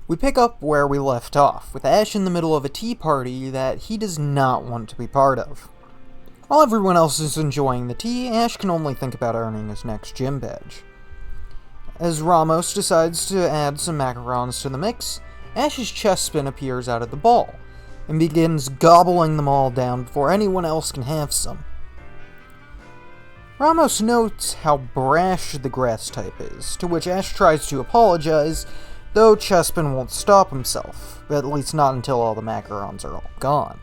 We pick up where we left off, with Ash in the middle of a tea party that he does not want to be part of. While everyone else is enjoying the tea, Ash can only think about earning his next gym badge. As Ramos decides to add some macarons to the mix, Ash's Chespin appears out of the ball, and begins gobbling them all down before anyone else can have some. Ramos notes how brash the grass type is, to which Ash tries to apologize, though Chespin won't stop himself, at least not until all the macarons are all gone.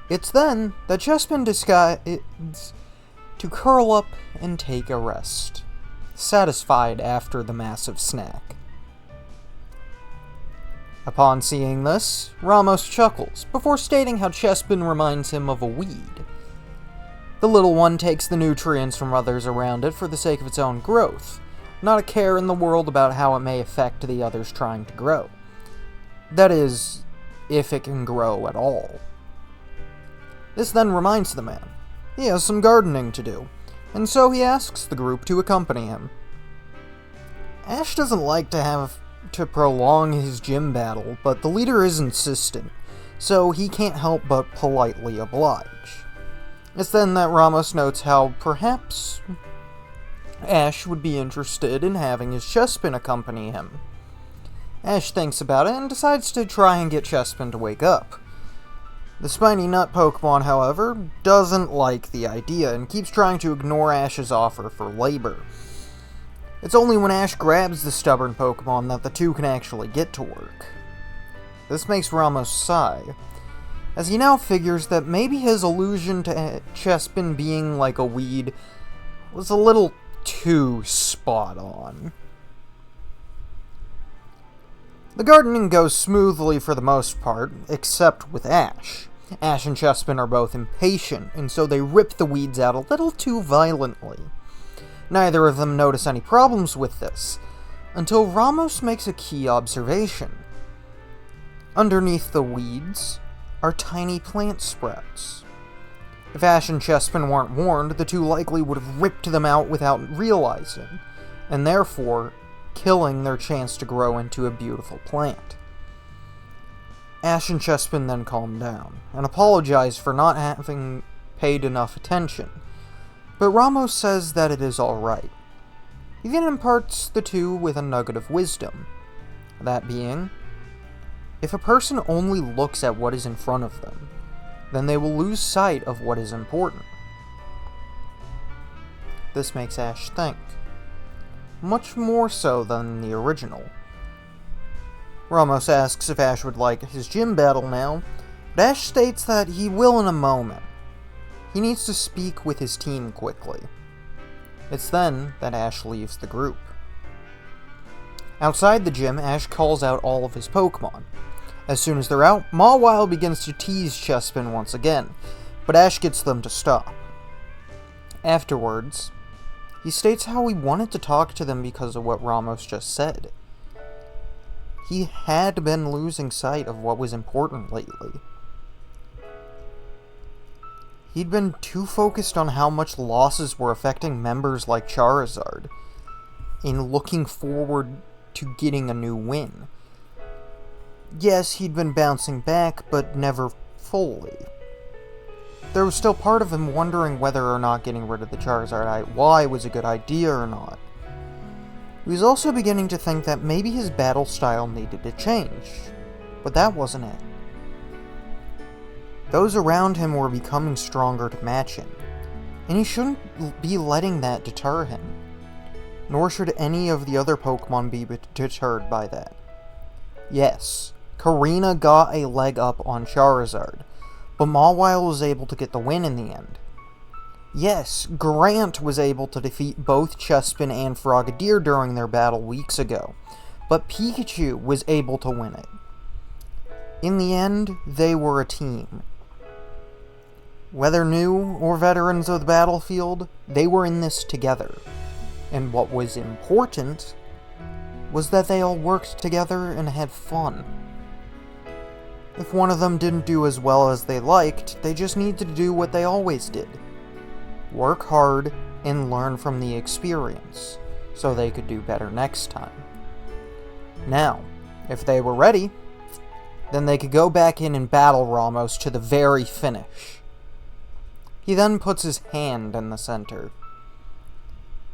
It's then that Chespin decides to curl up and take a rest, satisfied after the massive snack. Upon seeing this, Ramos chuckles, before stating how Chespin reminds him of a weed. The little one takes the nutrients from others around it for the sake of its own growth, not a care in the world about how it may affect the others trying to grow. That is, if it can grow at all. This then reminds the man he has some gardening to do, and so he asks the group to accompany him. Ash doesn't like to have to prolong his gym battle, but the leader is insistent, so he can't help but politely oblige. It's then that Ramos notes how perhaps Ash would be interested in having his Chespin accompany him. Ash thinks about it and decides to try and get Chespin to wake up. The spiny nut Pokemon, however, doesn't like the idea and keeps trying to ignore Ash's offer for labor. It's only when Ash grabs the stubborn Pokemon that the two can actually get to work. This makes Ramos sigh, as he now figures that maybe his allusion to Chespin being like a weed was a little too spot on. The gardening goes smoothly for the most part, except with Ash. Ash and Chespin are both impatient, and so they rip the weeds out a little too violently. Neither of them notice any problems with this, until Ramos makes a key observation. Underneath the weeds are tiny plant sprouts. If Ash and Chespin weren't warned, the two likely would have ripped them out without realizing, and therefore killing their chance to grow into a beautiful plant. Ash and Chespin then calm down, and apologize for not having paid enough attention, but Ramos says that it is alright. He then imparts the two with a nugget of wisdom, that being, if a person only looks at what is in front of them, then they will lose sight of what is important. This makes Ash think, much more so than the original. Ramos asks if Ash would like his gym battle now, but Ash states that he will in a moment. He needs to speak with his team quickly. It's then that Ash leaves the group. Outside the gym, Ash calls out all of his Pokemon. As soon as they're out, Mawile begins to tease Chespin once again, but Ash gets them to stop. Afterwards, he states how he wanted to talk to them because of what Ramos just said. He had been losing sight of what was important lately. He'd been too focused on how much losses were affecting members like Charizard, in looking forward to getting a new win. Yes, he'd been bouncing back, but never fully. There was still part of him wondering whether or not getting rid of the Charizard Y was a good idea or not. He was also beginning to think that maybe his battle style needed to change, but that wasn't it. Those around him were becoming stronger to match him, and he shouldn't be letting that deter him, nor should any of the other Pokemon be deterred by that. Yes, Serena got a leg up on Charizard, but Mawile was able to get the win in the end. Yes, Grant was able to defeat both Chespin and Frogadier during their battle weeks ago, but Pikachu was able to win it. In the end, they were a team. Whether new or veterans of the battlefield, they were in this together. And what was important was that they all worked together and had fun. If one of them didn't do as well as they liked, they just needed to do what they always did. Work hard and learn from the experience, so they could do better next time. Now, If they were ready, then they could go back in and battle Ramos to the very finish. He then puts his hand in the center.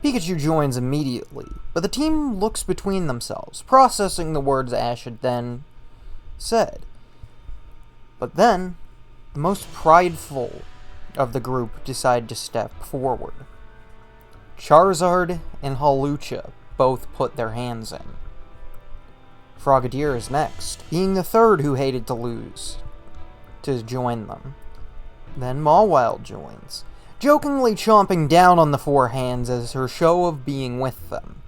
Pikachu joins immediately, but the team looks between themselves, processing the words Ash had then said. But then, the most prideful of the group decide to step forward. Charizard and Hawlucha both put their hands in. Frogadier is next, being the third who hated to lose, to join them. Then Mawile joins, jokingly chomping down on the four hands as her show of being with them.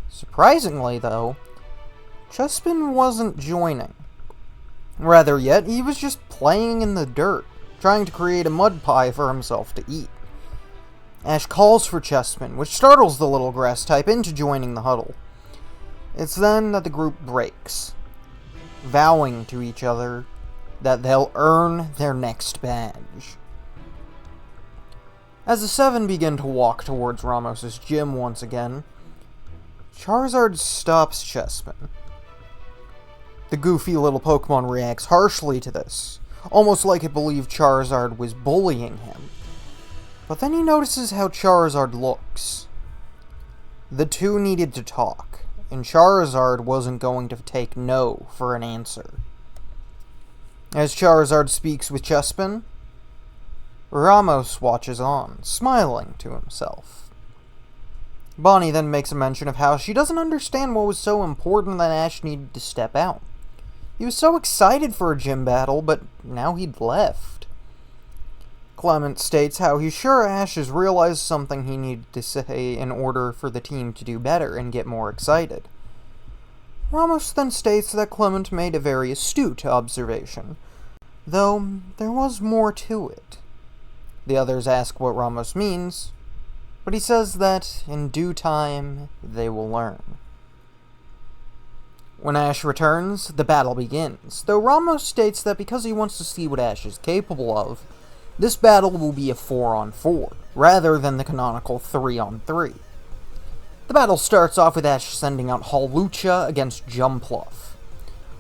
Surprisingly, though, Chespin wasn't joining. Rather yet, he was just playing in the dirt, trying to create a mud pie for himself to eat. Ash calls for Chespin, which startles the little grass type into joining the huddle. It's then that the group breaks, vowing to each other that they'll earn their next badge. As the seven begin to walk towards Ramos's gym once again, Charizard stops Chespin. The goofy little Pokemon reacts harshly to this, almost like it believed Charizard was bullying him. But then he notices how Charizard looks. The two needed to talk, and Charizard wasn't going to take no for an answer. As Charizard speaks with Chespin, Ramos watches on, smiling to himself. Bonnie then makes a mention of how she doesn't understand what was so important that Ash needed to step out. He was so excited for a gym battle, but now he'd left. Clement states how he's sure Ash has realized something he needed to say in order for the team to do better and get more excited. Ramos then states that Clement made a very astute observation, though there was more to it. The others ask what Ramos means, but he says that in due time they will learn. When Ash returns, the battle begins, though Ramos states that because he wants to see what Ash is capable of, this battle will be a 4-on-4, rather than the canonical 3-on-3. The battle starts off with Ash sending out Hawlucha against Jumpluff.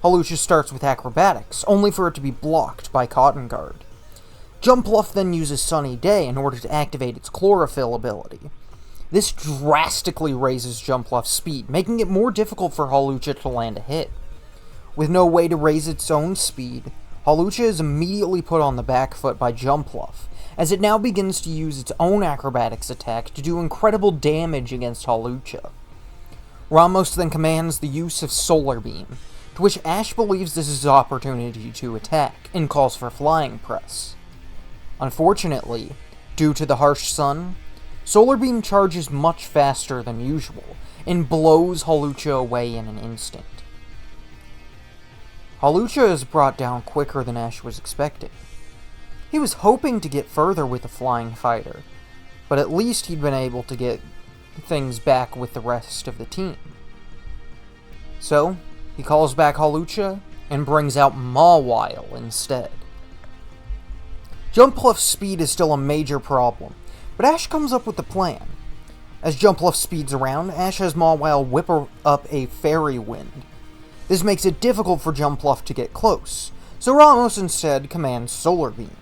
Hawlucha starts with Acrobatics, only for it to be blocked by Cotton Guard. Jumpluff then uses Sunny Day in order to activate its Chlorophyll ability. This drastically raises Jumpluff's speed, making it more difficult for Hawlucha to land a hit. With no way to raise its own speed, Hawlucha is immediately put on the back foot by Jumpluff, as it now begins to use its own Acrobatics attack to do incredible damage against Hawlucha. Ramos then commands the use of Solar Beam, to which Ash believes this is his opportunity to attack, and calls for Flying Press. Unfortunately, due to the harsh sun, Solar Beam charges much faster than usual, and blows Hawlucha away in an instant. Hawlucha is brought down quicker than Ash was expecting. He was hoping to get further with the Flying Fighter, but at least he'd been able to get things back with the rest of the team. So, he calls back Hawlucha, and brings out Mawile instead. Jumpluff's speed is still a major problem, but Ash comes up with a plan. As Jumpluff speeds around, Ash has Mawile whip up a Fairy Wind. This makes it difficult for Jumpluff to get close, so Ramos instead commands Solar Beam.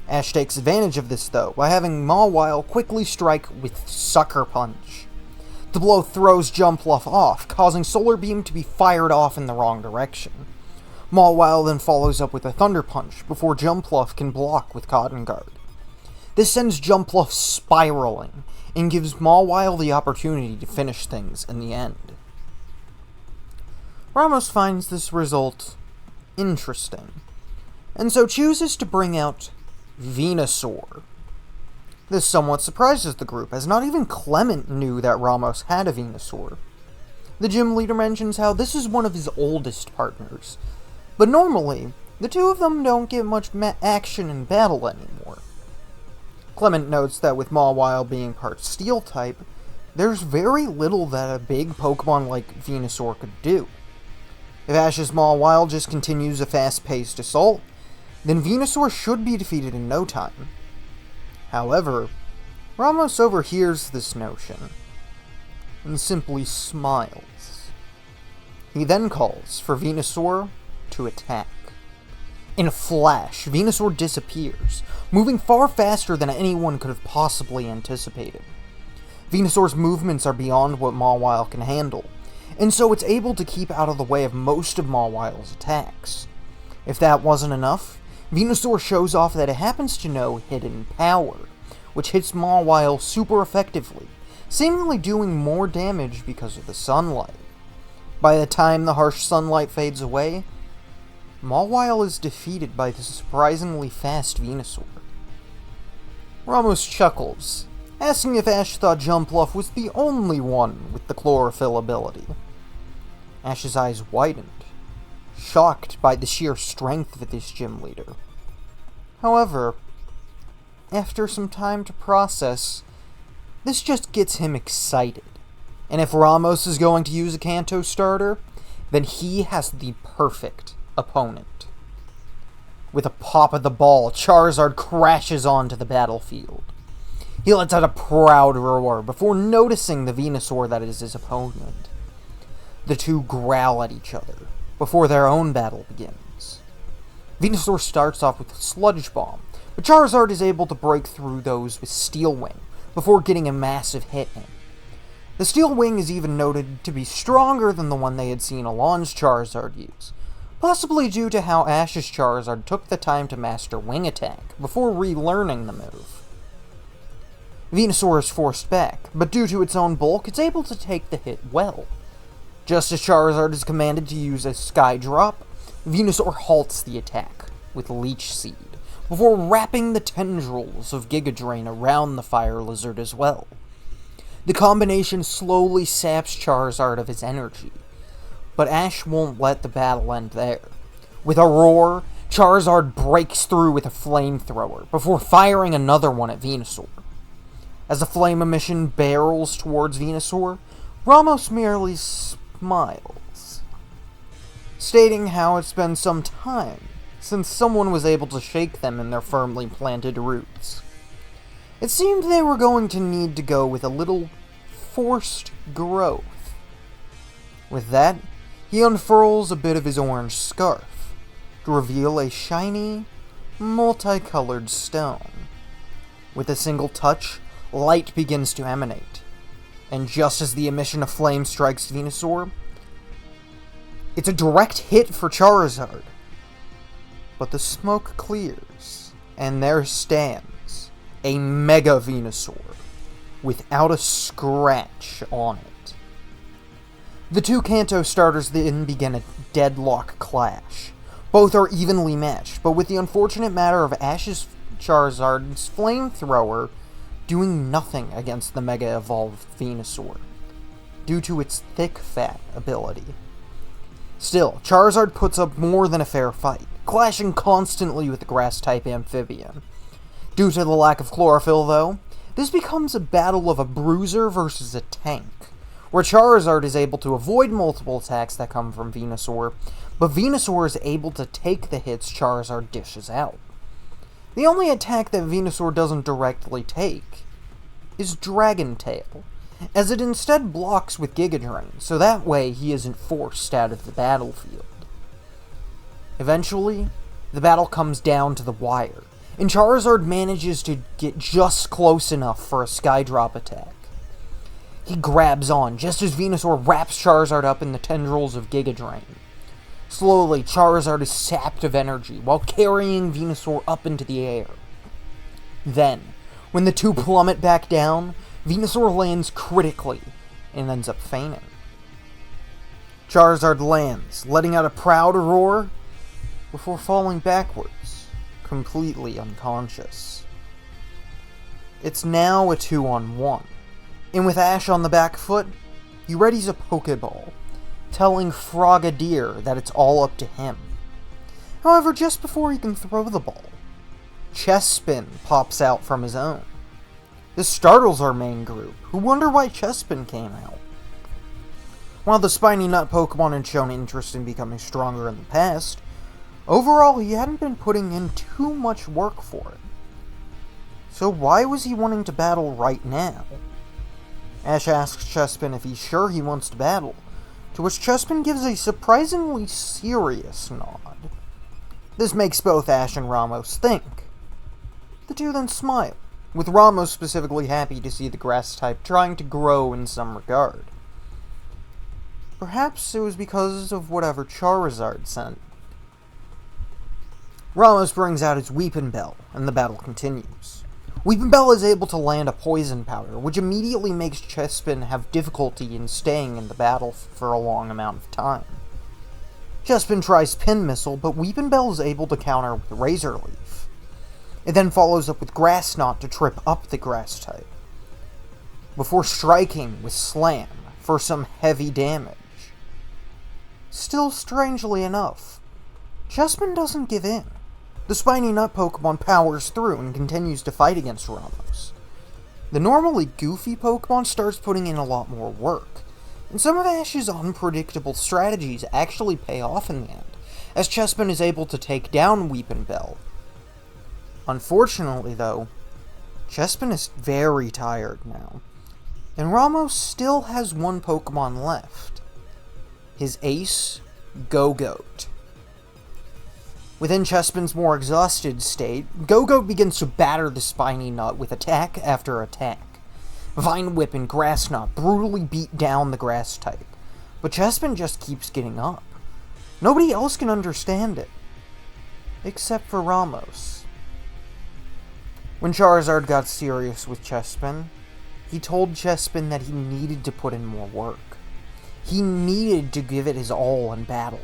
Ash takes advantage of this though, by having Mawile quickly strike with Sucker Punch. The blow throws Jumpluff off, causing Solar Beam to be fired off in the wrong direction. Mawile then follows up with a Thunder Punch before Jumpluff can block with Cotton Guard. This sends Jumpluff spiraling, and gives Mawile the opportunity to finish things in the end. Ramos finds this result interesting, and so chooses to bring out Venusaur. This somewhat surprises the group, as not even Clement knew that Ramos had a Venusaur. The gym leader mentions how this is one of his oldest partners, but normally, the two of them don't get much action in battle anymore. Clement notes that with Mawile being part Steel type, there's very little that a big Pokemon like Venusaur could do. If Ash's Mawile just continues a fast-paced assault, then Venusaur should be defeated in no time. However, Ramos overhears this notion, and simply smiles. He then calls for Venusaur to attack. In a flash, Venusaur disappears, moving far faster than anyone could have possibly anticipated. Venusaur's movements are beyond what Mawile can handle, and so it's able to keep out of the way of most of Mawile's attacks. If that wasn't enough, Venusaur shows off that it happens to know Hidden Power, which hits Mawile super effectively, seemingly doing more damage because of the sunlight. By the time the harsh sunlight fades away, Mawile is defeated by the surprisingly fast Venusaur. Ramos chuckles, asking if Ash thought Jumpluff was the only one with the chlorophyll ability. Ash's eyes widened, shocked by the sheer strength of this gym leader. However, after some time to process, this just gets him excited. And if Ramos is going to use a Kanto starter, then he has the perfect opponent. With a pop of the ball, Charizard crashes onto the battlefield. He lets out a proud roar before noticing the Venusaur that is his opponent. The two growl at each other before their own battle begins. Venusaur starts off with Sludge Bomb, but Charizard is able to break through those with Steel Wing before getting a massive hit in. The Steel Wing is even noted to be stronger than the one they had seen Alon's Charizard use, possibly due to how Ash's Charizard took the time to master Wing Attack before relearning the move. Venusaur is forced back, but due to its own bulk, it's able to take the hit well. Just as Charizard is commanded to use a Sky Drop, Venusaur halts the attack with Leech Seed, before wrapping the tendrils of Giga Drain around the Fire Lizard as well. The combination slowly saps Charizard of his energy, but Ash won't let the battle end there. With a roar, Charizard breaks through with a flamethrower, before firing another one at Venusaur. As the flame emission barrels towards Venusaur, Ramos merely smiles, stating how it's been some time since someone was able to shake them in their firmly planted roots. It seemed they were going to need to go with a little forced growth. With that, he unfurls a bit of his orange scarf to reveal a shiny, multicolored stone. With a single touch, light begins to emanate, and just as the emission of flame strikes Venusaur, it's a direct hit for Charizard. But the smoke clears, and there stands a Mega Venusaur without a scratch on it. The two Kanto starters then begin a deadlock clash. Both are evenly matched, but with the unfortunate matter of Ash's Charizard's flamethrower doing nothing against the Mega Evolved Venusaur, due to its thick fat ability. Still, Charizard puts up more than a fair fight, clashing constantly with the Grass-type Amphibian. Due to the lack of chlorophyll, though, this becomes a battle of a bruiser versus a tank, where Charizard is able to avoid multiple attacks that come from Venusaur, but Venusaur is able to take the hits Charizard dishes out. The only attack that Venusaur doesn't directly take is Dragon Tail, as it instead blocks with Giga Drain, so that way he isn't forced out of the battlefield. Eventually, the battle comes down to the wire, and Charizard manages to get just close enough for a Sky Drop attack. He grabs on just as Venusaur wraps Charizard up in the tendrils of Giga Drain. Slowly, Charizard is sapped of energy while carrying Venusaur up into the air. Then, when the two plummet back down, Venusaur lands critically and ends up fainting. Charizard lands, letting out a proud roar before falling backwards, completely unconscious. It's now a 2-on-1, and with Ash on the back foot, he readies a Pokeball, telling Frogadier that it's all up to him. However, just before he can throw the ball, Chespin pops out from his own. This startles our main group, who wonder why Chespin came out. While the Spiny Nut Pokemon had shown interest in becoming stronger in the past, overall he hadn't been putting in too much work for it. So why was he wanting to battle right now? Ash asks Chespin if he's sure he wants to battle, to which Chespin gives a surprisingly serious nod. This makes both Ash and Ramos think. The two then smile, with Ramos specifically happy to see the grass type trying to grow in some regard. Perhaps it was because of whatever Charizard sent. Ramos brings out his Weepin' Bell, and the battle continues. Weepin' Bell is able to land a poison powder, which immediately makes Chespin have difficulty in staying in the battle for a long amount of time. Chespin tries Pin Missile, but Weepin' Bell is able to counter with Razor Leaf. It then follows up with Grass Knot to trip up the grass type, before striking with Slam for some heavy damage. Still, strangely enough, Chespin doesn't give in. The Spiny Nut Pokemon powers through and continues to fight against Ramos. The normally goofy Pokemon starts putting in a lot more work, and some of Ash's unpredictable strategies actually pay off in the end, as Chespin is able to take down Weepin' Bell. Unfortunately, though, Chespin is very tired now, and Ramos still has one Pokemon left. His ace, Gogoat. Within Chespin's more exhausted state, Gogoat begins to batter the Spiny Nut with attack after attack. Vine Whip and Grass Knot brutally beat down the grass type, but Chespin just keeps getting up. Nobody else can understand it, except for Ramos. When Charizard got serious with Chespin, he told Chespin that he needed to put in more work. He needed to give it his all in battle.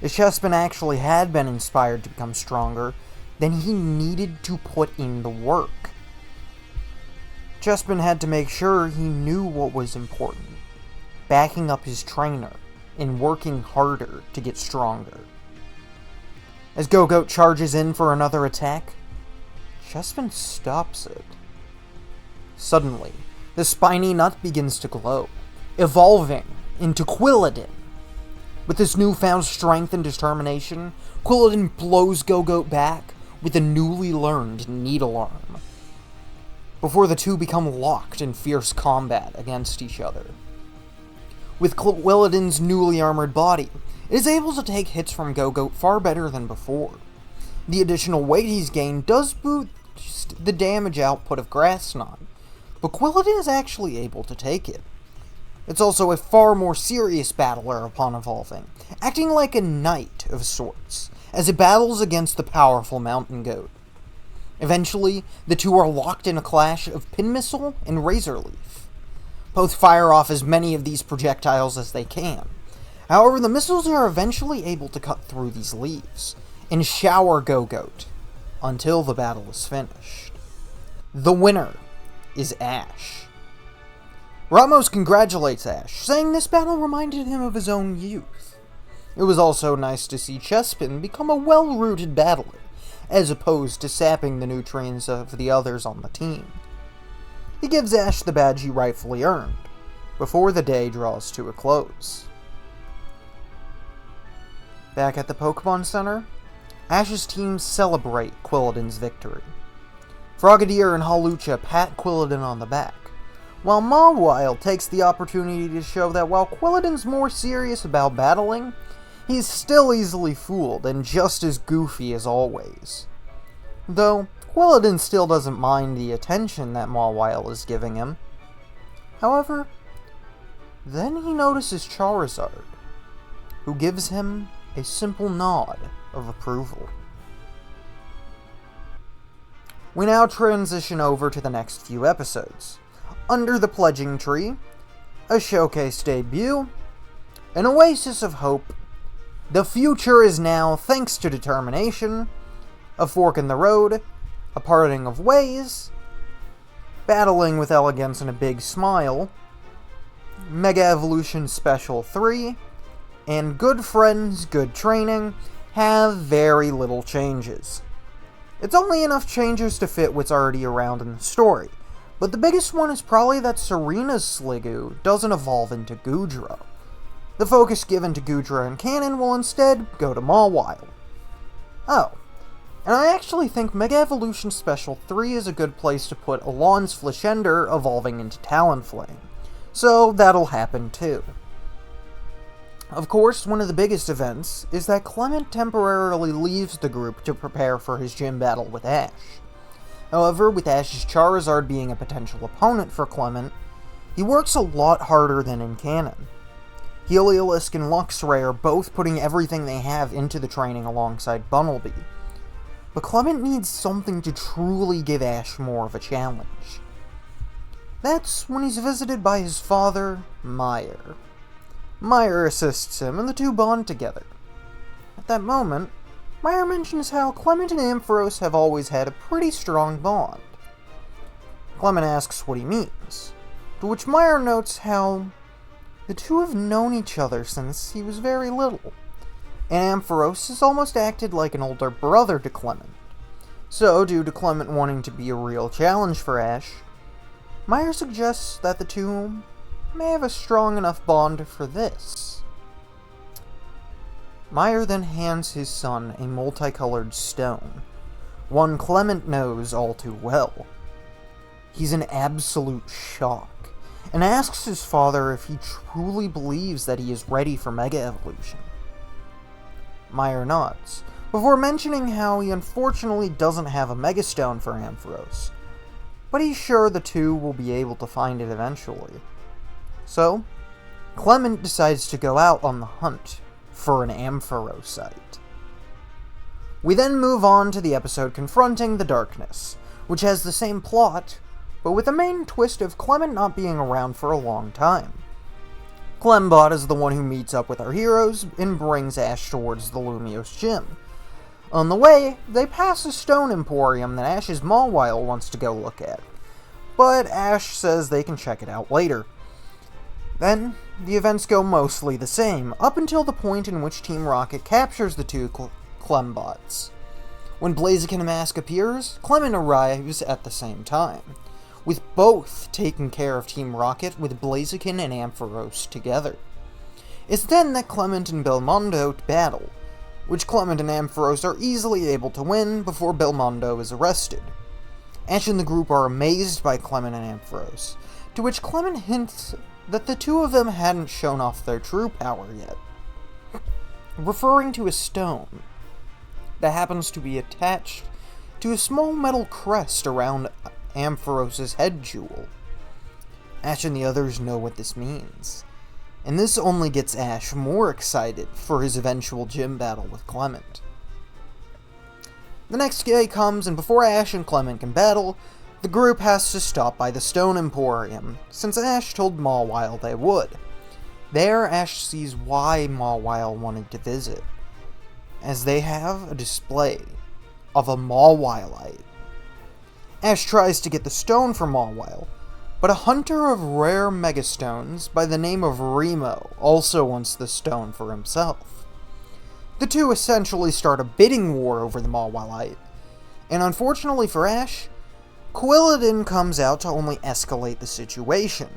If Chespin actually had been inspired to become stronger, then he needed to put in the work. Chespin had to make sure he knew what was important, backing up his trainer and working harder to get stronger. As Gogoat charges in for another attack, Chespin stops it. Suddenly, the Spiny Nut begins to glow, evolving into Quilladin. With this newfound strength and determination, Quilladin blows Gogoat back with a newly learned Needle Arm, before the two become locked in fierce combat against each other. With Quilladin's newly armored body, it is able to take hits from Gogoat far better than before. The additional weight he's gained does boost the damage output of Grass Knot, but Quilladin is actually able to take it. It's also a far more serious battler upon evolving, acting like a knight of sorts, as it battles against the powerful Mountain Goat. Eventually, the two are locked in a clash of Pin Missile and Razor Leaf. Both fire off as many of these projectiles as they can. However, the missiles are eventually able to cut through these leaves, and shower Gogoat, until the battle is finished. The winner is Ash. Ramos congratulates Ash, saying this battle reminded him of his own youth. It was also nice to see Chespin become a well-rooted battler, as opposed to sapping the nutrients of the others on the team. He gives Ash the badge he rightfully earned, before the day draws to a close. Back at the Pokemon Center, Ash's team celebrate Quilladin's victory. Frogadier and Hawlucha pat Quilladin on the back, while Mawile takes the opportunity to show that while Quilladin's more serious about battling, he's still easily fooled and just as goofy as always. Though, Quilladin still doesn't mind the attention that Mawile is giving him. However, then he notices Charizard, who gives him a simple nod of approval. We now transition over to the next few episodes. Under the Pledging Tree, a showcase debut, an oasis of hope, the future is now thanks to determination, a fork in the road, a parting of ways, battling with elegance and a big smile, Mega Evolution Special 3, and Good Friends, Good Training have very little changes. It's only enough changes to fit what's already around in the story, but the biggest one is probably that Serena's Sliggoo doesn't evolve into Goodra. The focus given to Goodra and Canon will instead go to Mawile. Oh, and I actually think Mega Evolution Special 3 is a good place to put Alon's Fleshender evolving into Talonflame, so that'll happen too. Of course, one of the biggest events is that Clement temporarily leaves the group to prepare for his gym battle with Ash. However, with Ash's Charizard being a potential opponent for Clement, he works a lot harder than in canon. Heliolisk and Luxray are both putting everything they have into the training alongside Bunnelby, but Clement needs something to truly give Ash more of a challenge. That's when he's visited by his father, Meyer. Meyer assists him, and the two bond together. At that moment, Meyer mentions how Clement and Ampharos have always had a pretty strong bond. Clement asks what he means, to which Meyer notes how the two have known each other since he was very little, and Ampharos has almost acted like an older brother to Clement. So, due to Clement wanting to be a real challenge for Ash, Meyer suggests that the two may have a strong enough bond for this. Meyer then hands his son a multicolored stone, one Clement knows all too well. He's in absolute shock, and asks his father if he truly believes that he is ready for Mega Evolution. Meyer nods, before mentioning how he unfortunately doesn't have a Mega Stone for Ampharos, but he's sure the two will be able to find it eventually. So, Clement decides to go out on the hunt for an Ampharosite. We then move on to the episode confronting the Darkness, which has the same plot, but with a main twist of Clement not being around for a long time. Clembot is the one who meets up with our heroes and brings Ash towards the Lumiose gym. On the way, they pass a stone emporium that Ash's Mawile wants to go look at, but Ash says they can check it out later. Then, the events go mostly the same, up until the point in which Team Rocket captures the two Clembots. When Blaziken Mask appears, Clement arrives at the same time, with both taking care of Team Rocket with Blaziken and Ampharos together. It's then that Clement and Belmondo battle, which Clement and Ampharos are easily able to win before Belmondo is arrested. Ash and the group are amazed by Clement and Ampharos, to which Clement hints that the two of them hadn't shown off their true power yet, referring to a stone that happens to be attached to a small metal crest around Ampharos' head jewel. Ash and the others know what this means, and this only gets Ash more excited for his eventual gym battle with Clement. The next day comes, and before Ash and Clement can battle, the group has to stop by the Stone Emporium, since Ash told Mawile they would. There, Ash sees why Mawile wanted to visit, as they have a display of a Mawilite. Ash tries to get the stone for Mawile, but a hunter of rare Megastones by the name of Remo also wants the stone for himself. The two essentially start a bidding war over the Mawilite, and unfortunately for Ash, Quilladin comes out to only escalate the situation.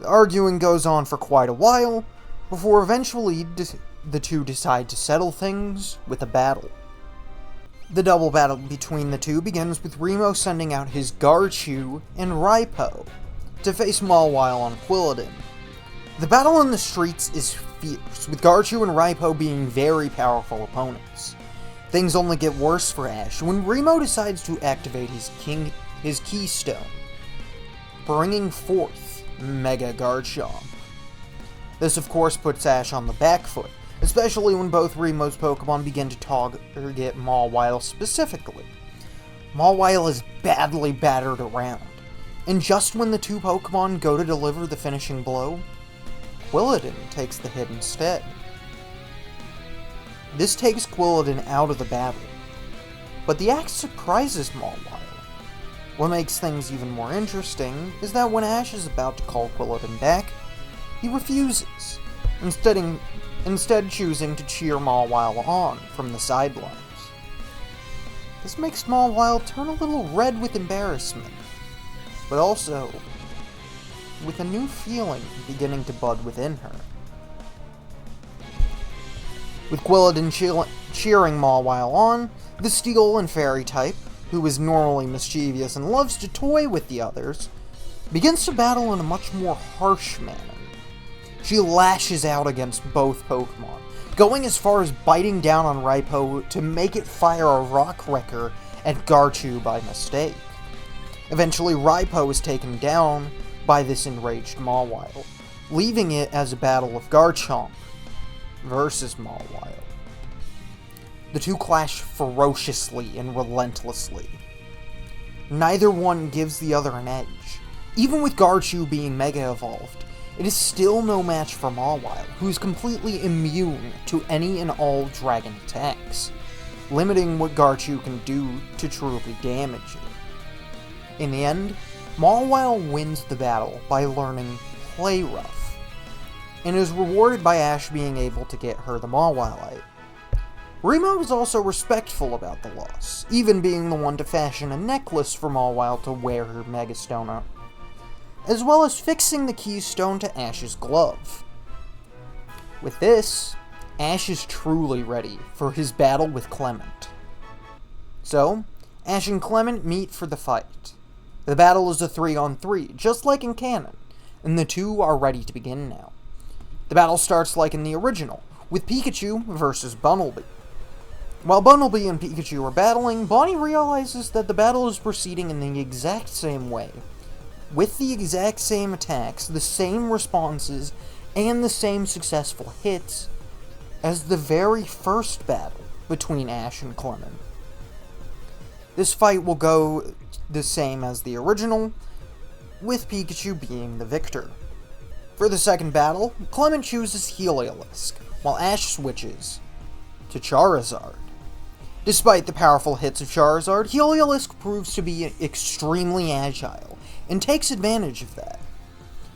The arguing goes on for quite a while, before eventually the two decide to settle things with a battle. The double battle between the two begins with Remo sending out his Garchomp and Raipo to face Mawile on Quilladin. The battle in the streets is fierce, with Garchomp and Raipo being very powerful opponents. Things only get worse for Ash when Remo decides to activate his Keystone, bringing forth Mega Garchomp. This of course puts Ash on the back foot, especially when both Remo's Pokemon begin to target Mawile specifically. Mawile is badly battered around, and just when the two Pokemon go to deliver the finishing blow, Quilladin takes the hit instead. This takes Quilladin out of the battle, but the axe surprises Mawile. What makes things even more interesting is that when Ash is about to call Quilladin back, he refuses, instead choosing to cheer Mawile on from the sidelines. This makes Mawile turn a little red with embarrassment, but also with a new feeling beginning to bud within her. With Quilladin cheering Mawile on, the Steel and Fairy type, who is normally mischievous and loves to toy with the others, begins to battle in a much more harsh manner. she lashes out against both Pokemon, going as far as biting down on Raipo to make it fire a Rock Wrecker at Garchomp by mistake. Eventually, Raipo is taken down by this enraged Mawile, leaving it as a battle of Garchomp versus Mawile. The two clash ferociously and relentlessly. Neither one gives the other an edge. Even with Garchomp being Mega Evolved, it is still no match for Mawile, who is completely immune to any and all dragon attacks, limiting what Garchomp can do to truly damage it. In the end, Mawile wins the battle by learning Play Rough, and is rewarded by Ash being able to get her the Mawilite. Remo is also respectful about the loss, even being the one to fashion a necklace for Mawile to wear her Megastone on, as well as fixing the keystone to Ash's glove. With this, Ash is truly ready for his battle with Clement. So, Ash and Clement meet for the fight. The battle is a 3-on-3, just like in canon, and the two are ready to begin now. The battle starts like in the original, with Pikachu versus Bunnelby. While Bunnelby and Pikachu are battling, Bonnie realizes that the battle is proceeding in the exact same way, with the exact same attacks, the same responses, and the same successful hits as the very first battle between Ash and Clement. This fight will go the same as the original, with Pikachu being the victor. For the second battle, Clement chooses Heliolisk, while Ash switches to Charizard. Despite the powerful hits of Charizard, Heliolisk proves to be extremely agile, and takes advantage of that.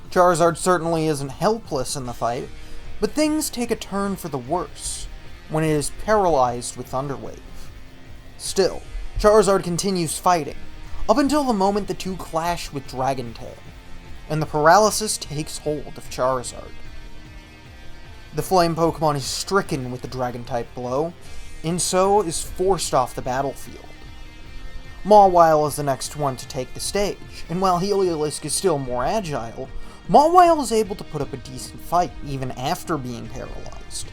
Charizard certainly isn't helpless in the fight, but things take a turn for the worse when it is paralyzed with Thunder Wave. Still, Charizard continues fighting, up until the moment the two clash with Dragon Tail, and the paralysis takes hold of Charizard. The Flame Pokemon is stricken with the Dragon-type blow, and so is forced off the battlefield. Mawile is the next one to take the stage, and while Heliolisk is still more agile, Mawile is able to put up a decent fight even after being paralyzed.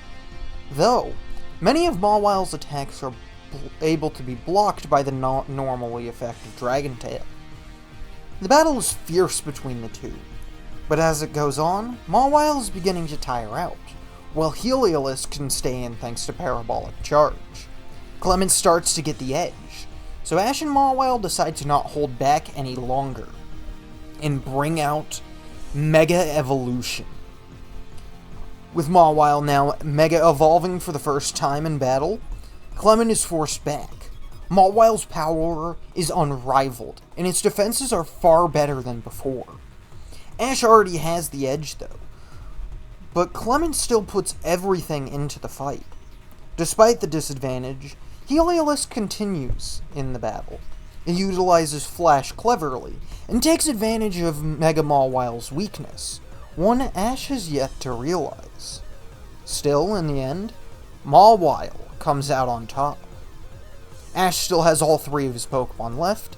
Though, many of Mawile's attacks are able to be blocked by the normally effective Dragon Tail. The battle is fierce between the two, but as it goes on, Mawile is beginning to tire out, while Heliolisk can stay in thanks to Parabolic Charge. Clement starts to get the edge, so Ash and Mawile decide to not hold back any longer, and bring out Mega Evolution. With Mawile now Mega Evolving for the first time in battle, Clement is forced back. Mawile's power is unrivaled, and its defenses are far better than before. Ash already has the edge though, but Clement still puts everything into the fight. Despite the disadvantage, Heliolisk continues in the battle. It utilizes Flash cleverly, and takes advantage of Mega Mawile's weakness, one Ash has yet to realize. Still, in the end, Mawile comes out on top. Ash still has all three of his Pokemon left,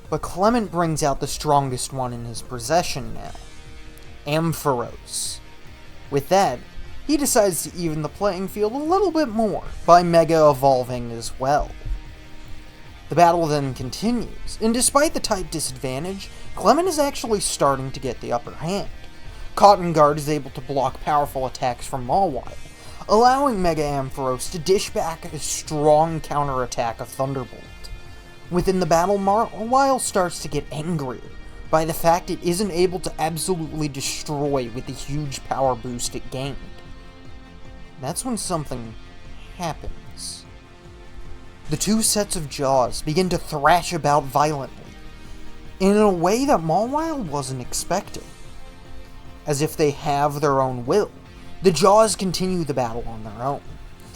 but Clement brings out the strongest one in his possession now, Ampharos. With that, he decides to even the playing field a little bit more by Mega Evolving as well. The battle then continues, and despite the type disadvantage, Clement is actually starting to get the upper hand. Cotton Guard is able to block powerful attacks from Mawile, allowing Mega Ampharos to dish back a strong counterattack of Thunderbolt. Within the battle, Mawile starts to get angrier by the fact it isn't able to absolutely destroy with the huge power boost it gained. That's when something happens. The two sets of jaws begin to thrash about violently, in a way that Mawile wasn't expecting. As if they have their own will, the jaws continue the battle on their own.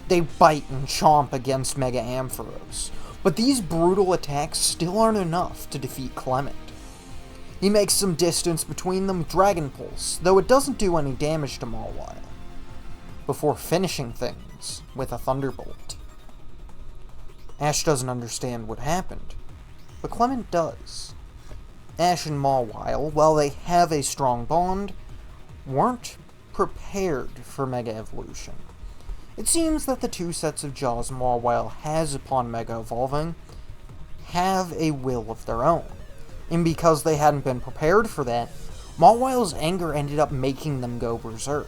They bite and chomp against Mega Ampharos, but these brutal attacks still aren't enough to defeat Clement. He makes some distance between them with Dragon Pulse, though it doesn't do any damage to Mawile, before finishing things with a Thunderbolt. Ash doesn't understand what happened, but Clement does. Ash and Mawile, while they have a strong bond, weren't prepared for Mega Evolution. It seems that the two sets of jaws Mawile has upon Mega Evolving have a will of their own, and because they hadn't been prepared for that, Mawile's anger ended up making them go berserk.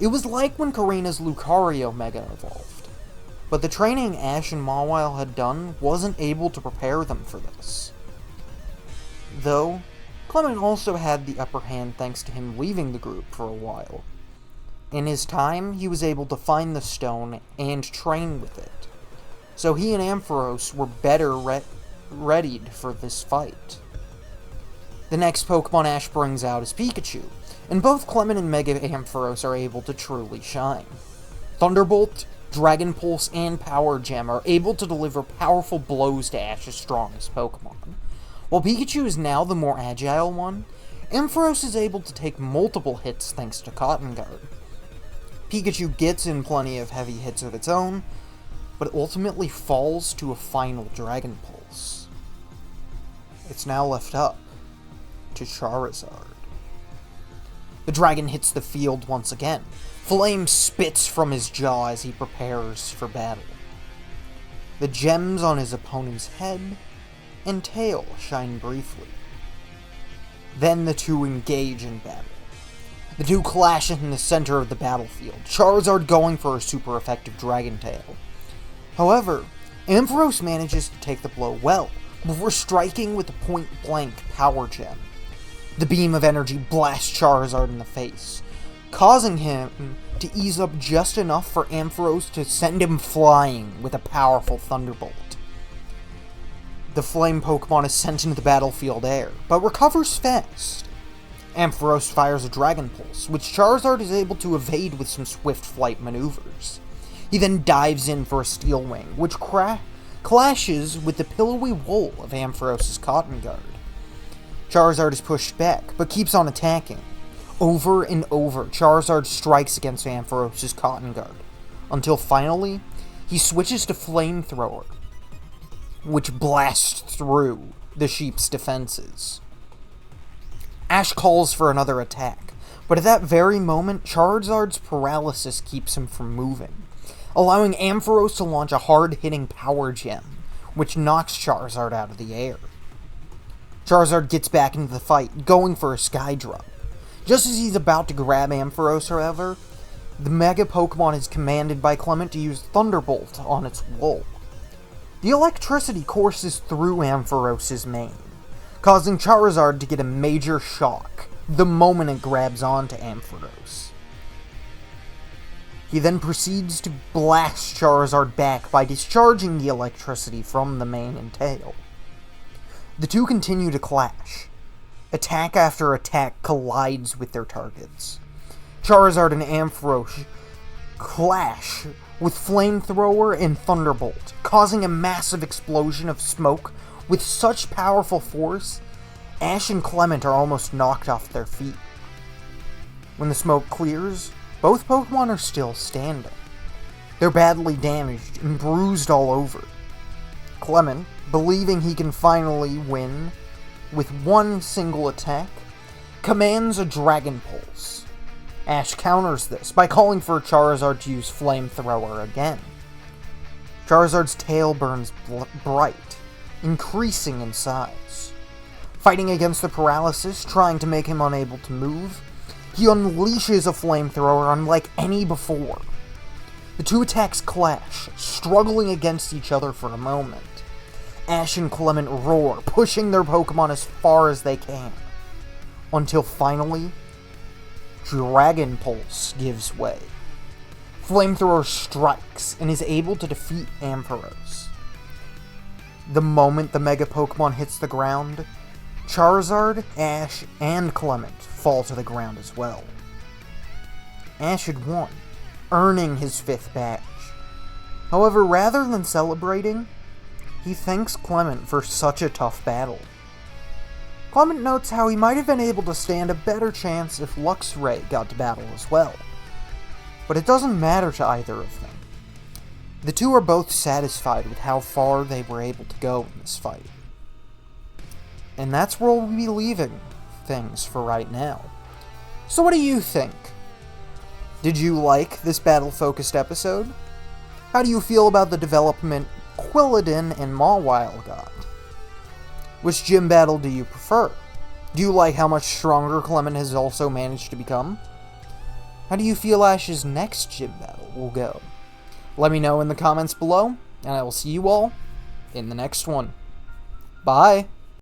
It was like when Karena's Lucario Mega Evolved, but the training Ash and Mawile had done wasn't able to prepare them for this. Though, Clement also had the upper hand thanks to him leaving the group for a while. In his time, he was able to find the stone and train with it, so he and Ampharos were better readied for this fight. The next Pokemon Ash brings out is Pikachu, and both Clement and Mega Ampharos are able to truly shine. Thunderbolt, Dragon Pulse, and Power Gem are able to deliver powerful blows to Ash's strongest Pokemon. While Pikachu is now the more agile one, Ampharos is able to take multiple hits thanks to Cotton Guard. Pikachu gets in plenty of heavy hits of its own, but ultimately falls to a final Dragon Pulse. It's now left up to Charizard. The dragon hits the field once again. Flame spits from his jaw as he prepares for battle. The gems on his opponent's head and tail shine briefly. Then the two engage in battle. The two clash in the center of the battlefield, Charizard going for a super effective Dragon Tail. However, Ampharos manages to take the blow well, before striking with a point-blank Power Gem. The beam of energy blasts Charizard in the face, causing him to ease up just enough for Ampharos to send him flying with a powerful Thunderbolt. The flame Pokemon is sent into the battlefield air, but recovers fast. Ampharos fires a Dragon Pulse, which Charizard is able to evade with some swift flight maneuvers. He then dives in for a Steel Wing, which clashes with the pillowy wool of Ampharos' Cotton Guard. Charizard is pushed back, but keeps on attacking. Over and over, Charizard strikes against Ampharos' Cotton Guard, until finally, he switches to Flamethrower, which blasts through the sheep's defenses. Ash calls for another attack, but at that very moment, Charizard's paralysis keeps him from moving, allowing Ampharos to launch a hard-hitting Power Gem, which knocks Charizard out of the air. Charizard gets back into the fight, going for a Sky Drop. Just as he's about to grab Ampharos, however, the Mega Pokemon is commanded by Clement to use Thunderbolt on its wool. The electricity courses through Ampharos' mane, causing Charizard to get a major shock the moment it grabs onto Ampharos. He then proceeds to blast Charizard back by discharging the electricity from the mane and tail. The two continue to clash. Attack after attack collides with their targets. Charizard and Ampharos clash with Flamethrower and Thunderbolt, causing a massive explosion of smoke with such powerful force, Ash and Clement are almost knocked off their feet. When the smoke clears, both Pokemon are still standing. They're badly damaged and bruised all over. Clement, believing he can finally win with one single attack, commands a Dragon Pulse. Ash counters this by calling for Charizard to use Flamethrower again. Charizard's tail burns bright, increasing in size. Fighting against the paralysis, trying to make him unable to move, he unleashes a Flamethrower unlike any before. The two attacks clash, struggling against each other for a moment. Ash and Clement roar, pushing their Pokemon as far as they can, until finally, Dragon Pulse gives way. Flamethrower strikes and is able to defeat Ampharos. The moment the Mega Pokemon hits the ground, Charizard, Ash, and Clement fall to the ground as well. Ash had won, earning his 5th badge. However, rather than celebrating, he thanks Clement for such a tough battle. Clement notes how he might have been able to stand a better chance if Luxray got to battle as well, but it doesn't matter to either of them. The two are both satisfied with how far they were able to go in this fight. And that's where we'll be leaving things for right now. So what do you think? Did you like this battle-focused episode? How do you feel about the development Quilladin and Mawile got? Which gym battle do you prefer? Do you like how much stronger Clement has also managed to become? How do you feel Ash's next gym battle will go? Let me know in the comments below, and I will see you all in the next one. Bye!